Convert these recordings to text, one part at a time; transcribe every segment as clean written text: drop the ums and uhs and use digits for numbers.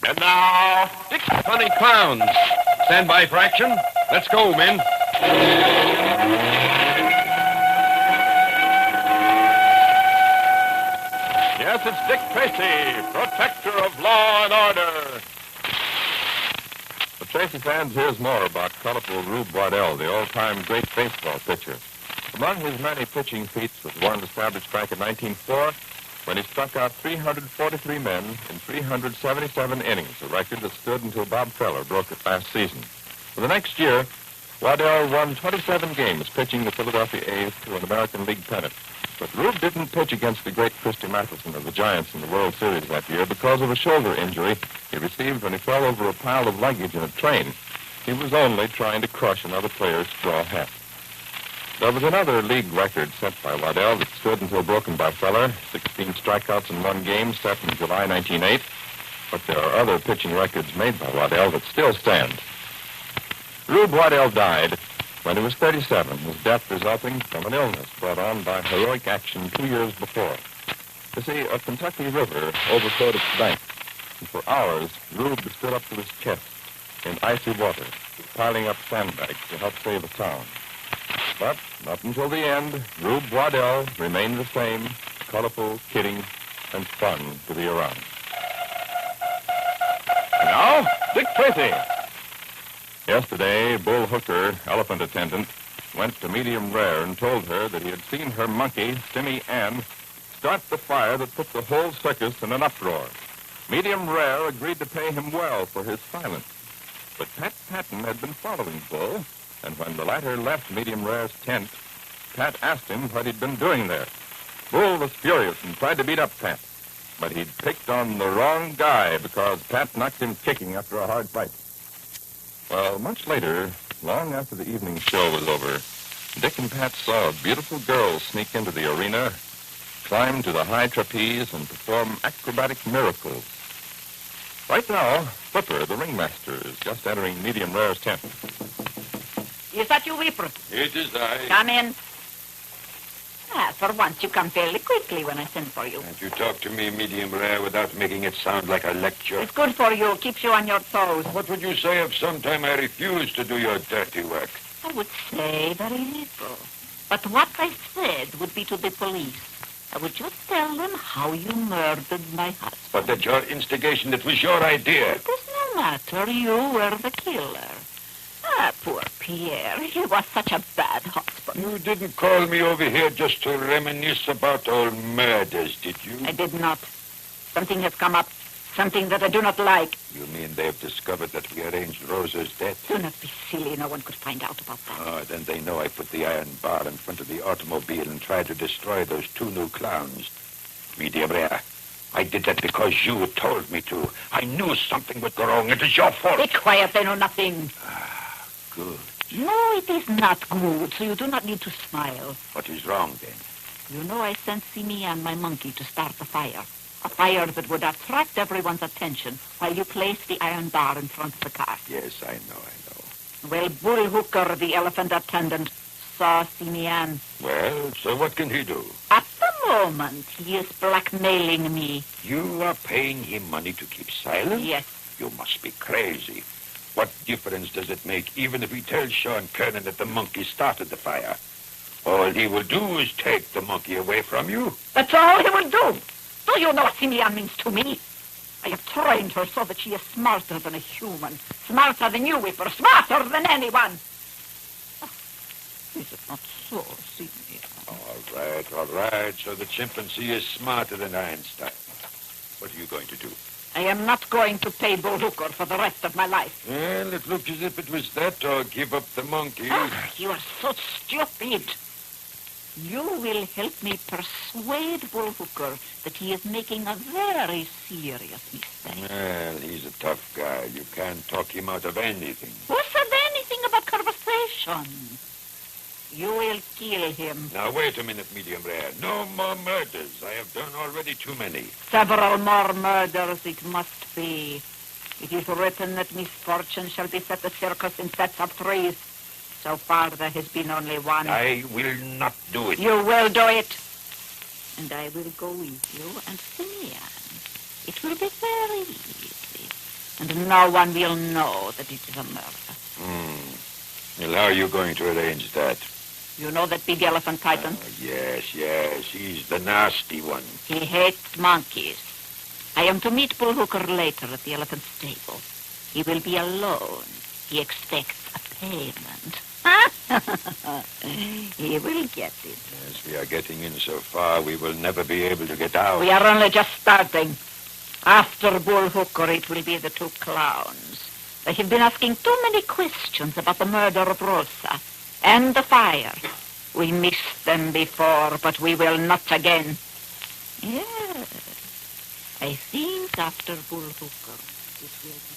And now, Dick's Funny Clowns. Stand by for action. Let's go, men. Yes, it's Dick Tracy, protector of law and order. The Tracy fans, here's more about colorful Rube Waddell, the all-time great baseball pitcher. Among his many pitching feats was one established back in 1904 when he struck out 343 men in 377 innings, a record that stood until Bob Feller broke it last season. For the next year, Waddell won 27 games pitching the Philadelphia A's to an American League pennant. But Rube didn't pitch against the great Christy Mathewson of the Giants in the World Series that year because of a shoulder injury he received when he fell over a pile of luggage in a train. He was only trying to crush another player's straw hat. There was another league record set by Waddell that stood until broken by Feller, 16 strikeouts in one game set in July 1908. But there are other pitching records made by Waddell that still stand. Rube Waddell died when he was 37, his death resulting from an illness brought on by heroic action 2 years before. You see, a Kentucky river overflowed its banks, and for hours, Rube stood up to his chest in icy water, piling up sandbags to help save a town. But not until the end, Rube Waddell remained the same, colorful, kidding, and fun to be around. And now, Dick Tracy. Yesterday, Bull Hooker, elephant attendant, went to Medium Rare and told her that he had seen her monkey, Stimmy Ann, start the fire that put the whole circus in an uproar. Medium Rare agreed to pay him well for his silence. But Pat Patton had been following Bull, and when the latter left Medium Rare's tent, Pat asked him what he'd been doing there. Bull was furious and tried to beat up Pat, but he'd picked on the wrong guy because Pat knocked him kicking after a hard fight. Well, much later, long after the evening show was over, Dick and Pat saw a beautiful girl sneak into the arena, climb to the high trapeze, and perform acrobatic miracles. Right now, Flipper, the ringmaster, is just entering Medium Rare's tent. Is that you, Whipper? It is I. Come in. For once you come fairly quickly when I send for you. Can't you talk to me, Medium Rare, without making it sound like a lecture? It's good for you. Keeps you on your toes. What would you say if sometime I refused to do your dirty work? I would say very little. But what I said would be to the police. I would just tell them how you murdered my husband. But at your instigation, it was your idea. It does no matter. You were the killer. Ah, poor Pierre. He was such a bad husband. You didn't call me over here just to reminisce about old murders, did you? I did not. Something has come up. Something that I do not like. You mean they've discovered that we arranged Rosa's death? Do not be silly. No one could find out about that. Oh, then they know I put the iron bar in front of the automobile and tried to destroy those two new clowns. Medium Rare, I did that because you told me to. I knew something would go wrong. It is your fault. Be quiet. They know nothing. Good. No, it is not good, so you do not need to smile. What is wrong, then? You know I sent Simi and my monkey to start a fire. A fire that would attract everyone's attention while you placed the iron bar in front of the car. Yes, I know. Well, Bull Hooker, the elephant attendant, saw Simi Ann. Well, so what can he do? At the moment, he is blackmailing me. You are paying him money to keep silent? Yes. You must be crazy. What difference does it make, even if he tells Sean Kernan that the monkey started the fire? All he will do is take the monkey away from you. That's all he will do. Do you know what Simi Ann means to me? I have trained her so that she is smarter than a human. Smarter than you, Whipper. Smarter than anyone. Oh, is it not so, Simi Ann? All right. So the chimpanzee is smarter than Einstein. What are you going to do? I am not going to pay Bull Hooker for the rest of my life. Well, it looks as if it was that or give up the monkey. Oh, you are so stupid. You will help me persuade Bull Hooker that he is making a very serious mistake. Well, he's a tough guy. You can't talk him out of anything. Who said anything about conversation? You will kill him. Now, wait a minute, Medium Rare. No more murders. I have done already too many. Several more murders it must be. It is written that misfortune shall beset the circus in sets of threes. So far, there has been only one. I will not do it. You will do it. And I will go with you and Simi Ann. It will be very easy. and no one will know that it is a murder. Well, how are you going to arrange that? You know that big elephant Titan? Yes. He's the nasty one. He hates monkeys. I am to meet Bull Hooker later at the elephant stable. He will be alone. He expects a payment. He will get it. Yes, we are getting in so far, we will never be able to get out. We are only just starting. After Bull Hooker, it will be the two clowns. They have been asking too many questions about the murder of Rosa and the fire. We missed them before, but we will not again. Yes. I think after Bull Hooker, it will be...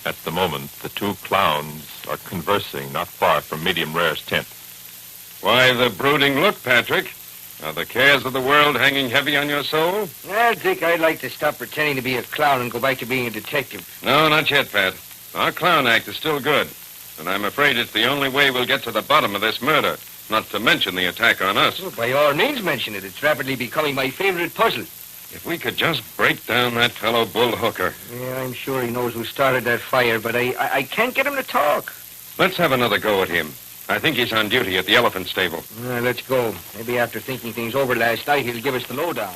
At the moment, the two clowns are conversing not far from Medium Rare's tent. Why the brooding look, Patrick? Are the cares of the world hanging heavy on your soul? Well, Dick, I'd like to stop pretending to be a clown and go back to being a detective. No, not yet, Pat. Our clown act is still good. And I'm afraid it's the only way we'll get to the bottom of this murder, not to mention the attack on us. Well, by all means, mention it. It's rapidly becoming my favorite puzzle. If we could just break down that fellow Bull Hooker. Yeah, I'm sure he knows who started that fire, but I can't get him to talk. Let's have another go at him. I think he's on duty at the elephant stable. Let's go. Maybe after thinking things over last night, he'll give us the lowdown.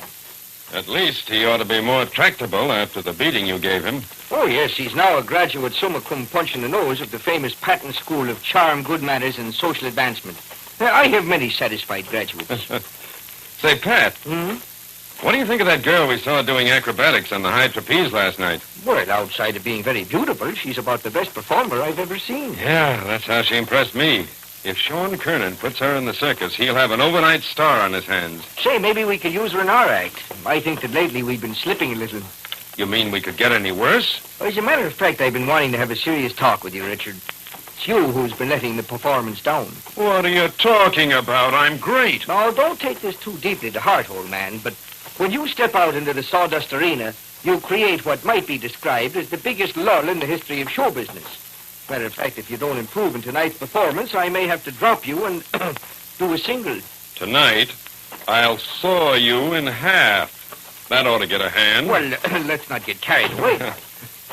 At least he ought to be more tractable after the beating you gave him. Oh, yes, he's now a graduate summa cum punch in the nose of the famous Patton School of Charm, Good Manners, and Social Advancement. I have many satisfied graduates. Say, Pat, what do you think of that girl we saw doing acrobatics on the high trapeze last night? Well, outside of being very beautiful, she's about the best performer I've ever seen. Yeah, that's how she impressed me. If Sean Kernan puts her in the circus, he'll have an overnight star on his hands. Say, maybe we could use her in our act. I think that lately we've been slipping a little. You mean we could get any worse? Well, as a matter of fact, I've been wanting to have a serious talk with you, Richard. It's you who's been letting the performance down. What are you talking about? I'm great. Now, don't take this too deeply to heart, old man, but when you step out into the sawdust arena, you create what might be described as the biggest lull in the history of show business. Matter of fact, if you don't improve in tonight's performance, I may have to drop you and do a single. Tonight, I'll saw you in half. That ought to get a hand. Well, let's not get carried away.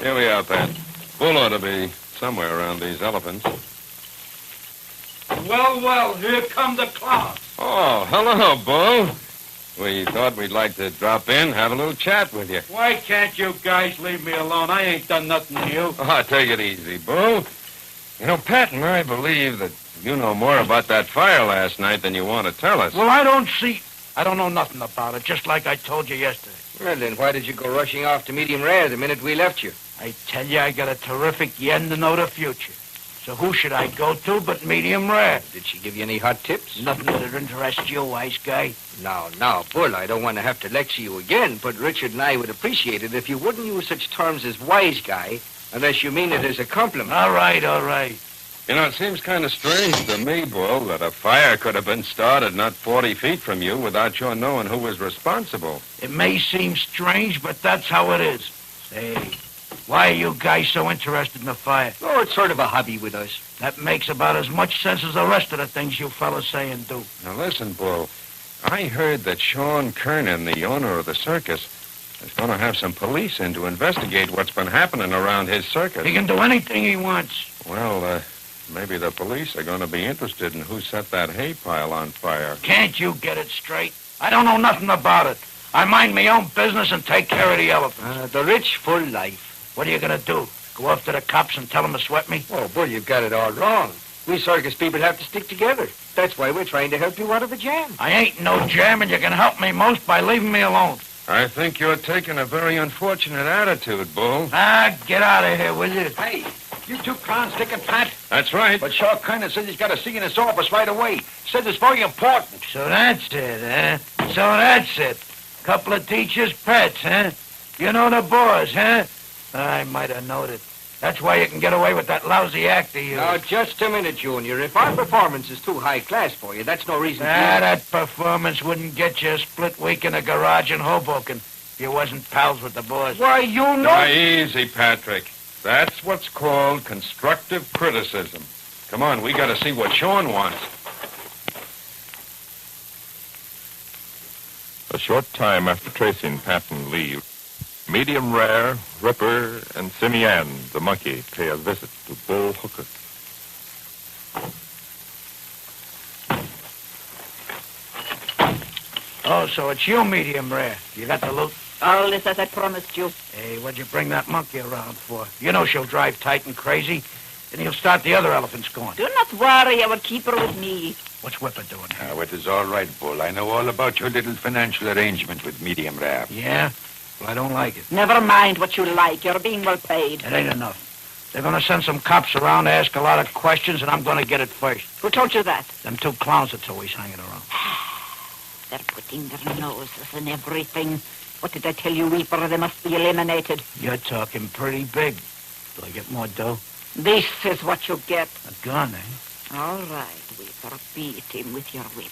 Here we are, Pat. Bull ought to be somewhere around these elephants. Well, here come the clowns. Oh, hello, Bull. We thought we'd like to drop in, have a little chat with you. Why can't you guys leave me alone? I ain't done nothing to you. Oh, take it easy, Bull. You know, Pat and I believe that you know more about that fire last night than you want to tell us. Well, I don't know nothing about it, just like I told you yesterday. Well, then why did you go rushing off to Medium Rare the minute we left you? I tell you, I got a terrific yen to know the future. So who should I go to but Medium Rare? Did she give you any hot tips? Nothing that interests you, wise guy. Now, Bull, I don't want to have to lecture you again, but Richard and I would appreciate it if you wouldn't use such terms as wise guy unless you mean it as a compliment. All right. You know, it seems kind of strange to me, Bull, that a fire could have been started not 40 feet from you without your knowing who was responsible. It may seem strange, but that's how it is. Say, why are you guys so interested in the fire? Oh, it's sort of a hobby with us. That makes about as much sense as the rest of the things you fellas say and do. Now, listen, Bull. I heard that Sean Kernan, the owner of the circus, is going to have some police in to investigate what's been happening around his circus. He can do anything he wants. Well, maybe the police are going to be interested in who set that hay pile on fire. Can't you get it straight? I don't know nothing about it. I mind my own business and take care of the elephants. The rich, full life. What are you going to do? Go up to the cops and tell them to sweat me? Oh, Bull, you've got it all wrong. We circus people have to stick together. That's why we're trying to help you out of a jam. I ain't no jam, and you can help me most by leaving me alone. I think you're taking a very unfortunate attitude, Bull. Get out of here, will you? Hey, you two clowns taking Pat? That's right. But Shaw Kernan says he's got to see you in his office right away. Says it's very important. So that's it, huh? So that's it. Couple of teachers' pets, huh? You know the boss, huh? I might have known it. That's why you can get away with that lousy act of yours. Now, just a minute, Junior. If our performance is too high class for you, that's no reason That performance wouldn't get you a split week in a garage in Hoboken if you wasn't pals with the boss. Why, you know... Now, easy, Patrick. That's what's called constructive criticism. Come on, we got to see what Sean wants. A short time after Tracy and Patton leave, Medium Rare, Ripper, and Simeon, the monkey, pay a visit to Bull Hooker. Oh, so it's you, medium rare. You got the loot? All this as I promised you. Hey, what'd you bring that monkey around for? You know she'll drive Titan crazy, and he'll start the other elephants going. Do not worry, I will keep her with me. What's Whipper doing here? Now, it is all right, Bull. I know all about your little financial arrangement with Medium Rare. Yeah? Well, I don't like it. Never mind what you like. You're being well paid. It ain't enough. They're going to send some cops around to ask a lot of questions, and I'm going to get it first. Who told you that? Them two clowns that's always hanging around. They're putting their noses in everything. What did I tell you, Weeper? They must be eliminated. You're talking pretty big. Do I get more dough? This is what you get. A gun, eh? All right, Weeper. Beat him with your whip.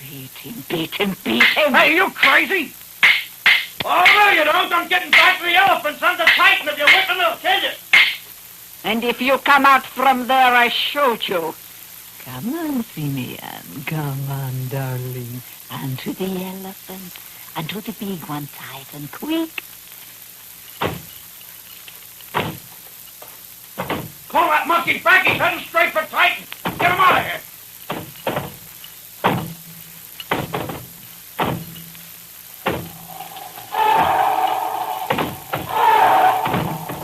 Beat him, beat him, beat him. Hey, you crazy? Oh, no, you don't. I'm getting back to the elephants under Titan. If you're whipping, they'll kill you. And if you come out from there, I shoot you. Come on, Simeon. Come on, darling. And to the elephant. And to the big one, Titan. Quick. Call that monkey back. He's heading straight for Titan. Get him out of here.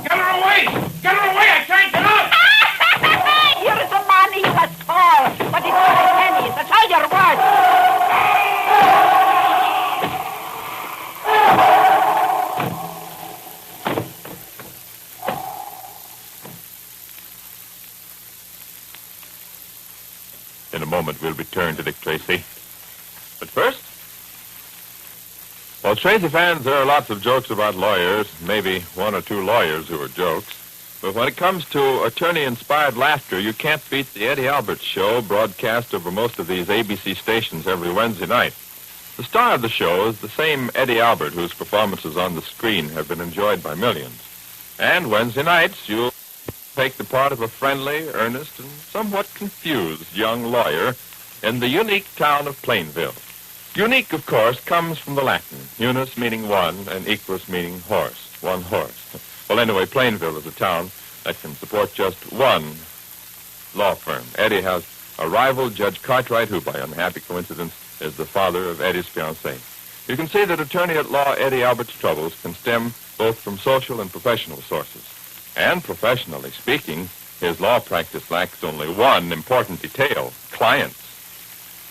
Get her away. Get her away. I can't get out. Here is a man he was tall, but he's got a penny. That's all your word. In a moment, we'll return to Dick Tracy. But first, well, Tracy fans, there are lots of jokes about lawyers, maybe one or two lawyers who are jokes. But when it comes to attorney-inspired laughter, you can't beat the Eddie Alberts Show, broadcast over most of these ABC stations every Wednesday night. The star of the show is the same Eddie Albert, whose performances on the screen have been enjoyed by millions. And Wednesday nights, you'll take the part of a friendly, earnest, and somewhat confused young lawyer in the unique town of Plainville. Unique, of course, comes from the Latin, unus meaning one and equus meaning horse, one horse. Well, anyway, Plainville is a town that can support just one law firm. Eddie has a rival, Judge Cartwright, who, by unhappy coincidence, is the father of Eddie's fiancée. You can see that attorney-at-law Eddie Albert's troubles can stem both from social and professional sources. And professionally speaking, his law practice lacks only one important detail: clients.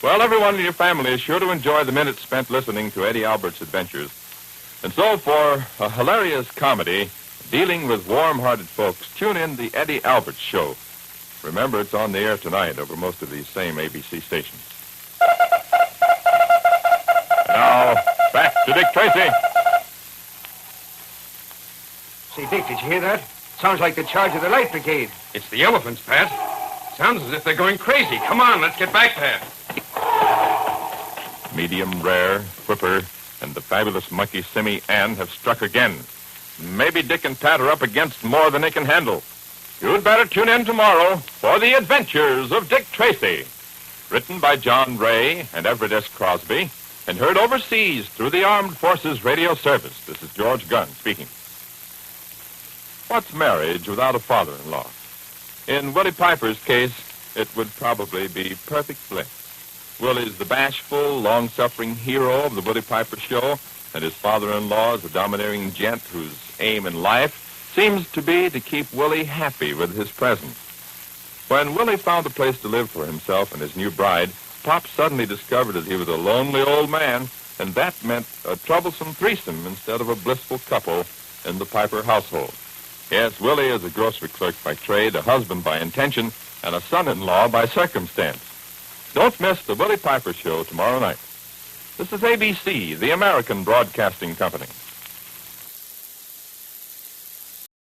Well, everyone in your family is sure to enjoy the minutes spent listening to Eddie Albert's adventures. And so for a hilarious comedy dealing with warm-hearted folks, tune in The Eddie Alberts Show. Remember, it's on the air tonight over most of these same ABC stations. Now, back to Dick Tracy. Say, Dick, did you hear that? Sounds like the charge of the Light Brigade. It's the elephants, Pat. Sounds as if they're going crazy. Come on, let's get back there. Medium Rare, Whipper, and the fabulous monkey Simmy Ann have struck again. Maybe Dick and Pat are up against more than they can handle. You'd better tune in tomorrow for The Adventures of Dick Tracy. Written by John Ray and Everett S. Crosby, and heard overseas through the Armed Forces Radio Service. This is George Gunn speaking. What's marriage without a father-in-law? In Willie Piper's case, it would probably be perfect bliss. Willie's the bashful, long-suffering hero of the Willie Piper Show, and his father-in-law is a domineering gent whose aim in life seems to be to keep Willie happy with his presence. When Willie found a place to live for himself and his new bride, Pop suddenly discovered that he was a lonely old man, and that meant a troublesome threesome instead of a blissful couple in the Piper household. Yes, Willie is a grocery clerk by trade, a husband by intention, and a son-in-law by circumstance. Don't miss the Willie Piper Show tomorrow night. This is ABC, the American Broadcasting Company.